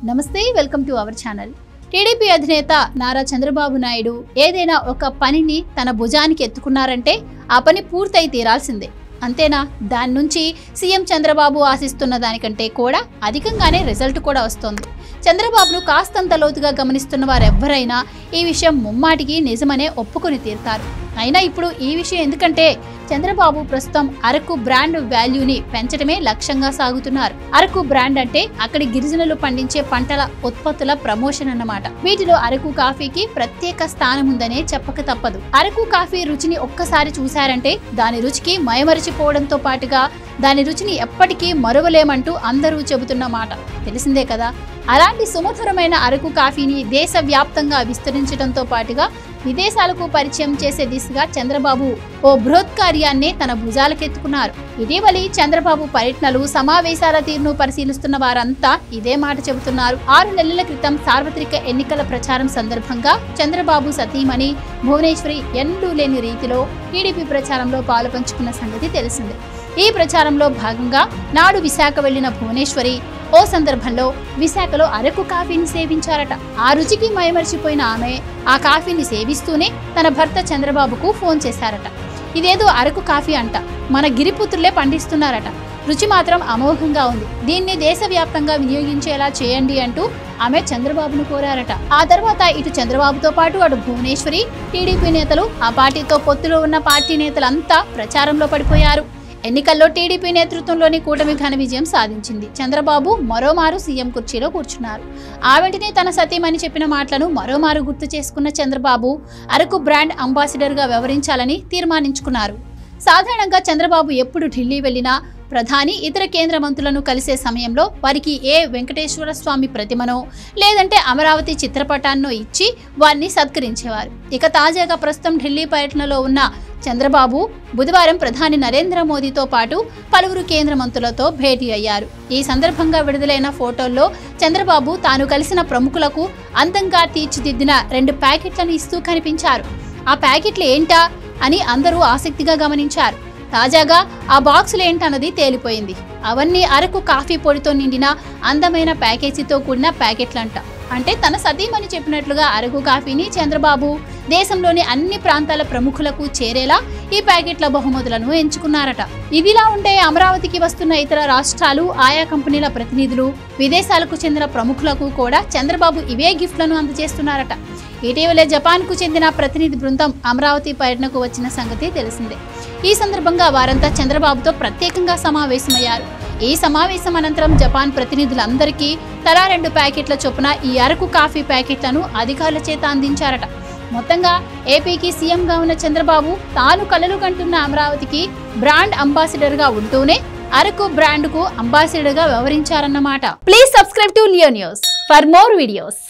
నమస్తే welcome to our channel. TDP అధినేత నారా చంద్రబాబు నాయుడు ఏదైనా ఒక పనిని తన భుజానికి ఎత్తుకున్నారంటే ఆ పని పూర్తయి తీరాల్సిందే. అంతేనా? దాని నుంచి సీఎం చంద్రబాబు ఆశిస్తున్న దానికంటే కూడా అధికంగానే రిజల్ట్ కూడా వస్తోంది. చంద్రబాబును కాస్తంత లోతుగా గమనిస్తున్న వారెవ్వరైనా ఈ విషయం ముమ్మాటికి నిజమనే ఒప్పుకొని తీరుతారు. అయినా ఇప్పుడు ఈ విషయం ఎందుకంటే చంద్రబాబు ప్రస్తుతం అరకు బ్రాండ్ వాల్యూని పెంచడమే లక్ష్యంగా సాగుతున్నారు. అరకు బ్రాండ్ అంటే అక్కడి గిరిజనులు పండించే పంటల ఉత్పత్తుల ప్రమోషన్ అన్నమాట. వీటిలో అరకు కాఫీకి ప్రత్యేక స్థానం ఉందనే చెప్పక తప్పదు. అరకు కాఫీ రుచిని ఒక్కసారి చూశారంటే దాని రుచికి మైమరిచిపోవడంతో పాటుగా దాని రుచిని ఎప్పటికీ మరువలేమంటూ అందరూ చెబుతున్న మాట తెలిసిందే కదా. అలాంటి సుమధురమైన అరకు కాఫీని దేశవ్యాప్తంగా విస్తరించడంతో పాటుగా విదేశాలకు పరిచయం చేసే దిశగా చంద్రబాబు ఓ బృహత్ కార్యాన్ని తన భుజాలకెత్తుకున్నారు. ఇటీవలి చంద్రబాబు పర్యటనలు, సమావేశాల తీరును పరిశీలిస్తున్న వారంతా ఇదే మాట చెబుతున్నారు. 6 నెలల క్రితం సార్వత్రిక ఎన్నికల ప్రచారం సందర్భంగా చంద్రబాబు సతీమణి భువనేశ్వరి ఎన్నడూ లేని రీతిలో టీడీపీ ప్రచారంలో పాలుపంచుకున్న సంగతి తెలిసిందే. ఈ ప్రచారంలో భాగంగా నాడు విశాఖ వెళ్లిన భువనేశ్వరి ఓ సందర్భంలో విశాఖలో అరకు కాఫీని సేవించారట. ఆ రుచికి మైమర్చిపోయిన ఆమె ఆ కాఫీని సేవిస్తూనే తన భర్త చంద్రబాబుకు ఫోన్ చేశారట. ఇదేదో అరకు కాఫీ అంట, మన గిరిపుత్రులే పండిస్తున్నారట, రుచి మాత్రం అమోఘంగా ఉంది, దీన్ని దేశవ్యాప్తంగా వినియోగించేలా చేయండి అంటూ ఆమె చంద్రబాబును కోరారట. ఆ తర్వాత ఇటు చంద్రబాబుతో పాటు అటు భువనేశ్వరి, టీడీపీ నేతలు, ఆ పార్టీతో పొత్తులో ఉన్న పార్టీ నేతలంతా ప్రచారంలో పడిపోయారు. ఎన్నికల్లో టీడీపీ నేతృత్వంలోని కూటమి ఘన విజయం సాధించింది. చంద్రబాబు మరోమారు సీఎం కుర్చీలో కూర్చున్నారు. ఆ వెంటనే తన సతీమణి చెప్పిన మాటలను మరోమారు గుర్తు చేసుకున్న చంద్రబాబు అరకు బ్రాండ్ అంబాసిడర్గా వ్యవహరించాలని తీర్మానించుకున్నారు. సాధారణంగా చంద్రబాబు ఎప్పుడు ఢిల్లీ వెళ్లినా ప్రధాని, ఇతర కేంద్ర మంత్రులను కలిసే సమయంలో వారికి ఏ వెంకటేశ్వర స్వామి ప్రతిమనో లేదంటే అమరావతి చిత్రపటాన్నో ఇచ్చి వారిని సత్కరించేవారు. ఇక తాజాగా ప్రస్తుతం ఢిల్లీ పర్యటనలో ఉన్న చంద్రబాబు బుధవారం ప్రధాని నరేంద్ర మోదీతో పాటు పలువురు కేంద్ర మంత్రులతో భేటీ అయ్యారు. ఈ సందర్భంగా విడుదలైన ఫోటోల్లో చంద్రబాబు తాను కలిసిన ప్రముఖులకు అందంగా తీర్చిదిద్దిన 2 ప్యాకెట్లను ఇస్తూ కనిపించారు. ఆ ప్యాకెట్లు ఏంటా అని అందరూ ఆసక్తిగా గమనించారు. తాజాగా ఆ బాక్సులు ఏంటన్నది తేలిపోయింది. అవన్నీ అరకు కాఫీ పొడితో నిండిన అందమైన ప్యాకేజీతో కూడిన ప్యాకెట్లంట. అంటే తన సతీమణి చెప్పినట్లుగా అరకు కాఫీని చంద్రబాబు దేశంలోని అన్ని ప్రాంతాల ప్రముఖులకు చేరేలా ఈ ప్యాకెట్ల బహుమతులను ఎంచుకున్నారట. ఇదిలా ఉంటే అమరావతికి వస్తున్న ఇతర రాష్ట్రాలు, ఆయా కంపెనీల ప్రతినిధులు, విదేశాలకు చెందిన ప్రముఖులకు కూడా చంద్రబాబు ఇవే గిఫ్ట్లను అందజేస్తున్నారట. ఇటీవలే జపాన్కు చెందిన ప్రతినిధి బృందం అమరావతి పర్యటనకు వచ్చిన సంగతి తెలిసిందే. ఈ సందర్భంగా వారంతా చంద్రబాబుతో ప్రత్యేకంగా సమావేశమయ్యారు. ఈ సమావేశం అనంతరం జపాన్ ప్రతినిధులందరికీ తలా 2 ప్యాకెట్ల చొప్పున ఈ అరకు కాఫీ ప్యాకెట్లను అధికారుల చేత అందించారట. మొత్తంగా ఏపీకి సీఎంగా ఉన్న చంద్రబాబు తాను కలలు కంటున్న అమరావతికి బ్రాండ్ అంబాసిడర్గా ఉంటూనే అరకు బ్రాండ్కు అంబాసిడర్గా వ్యవహరించారన్నమాట. Please subscribe to Leo News for more videos.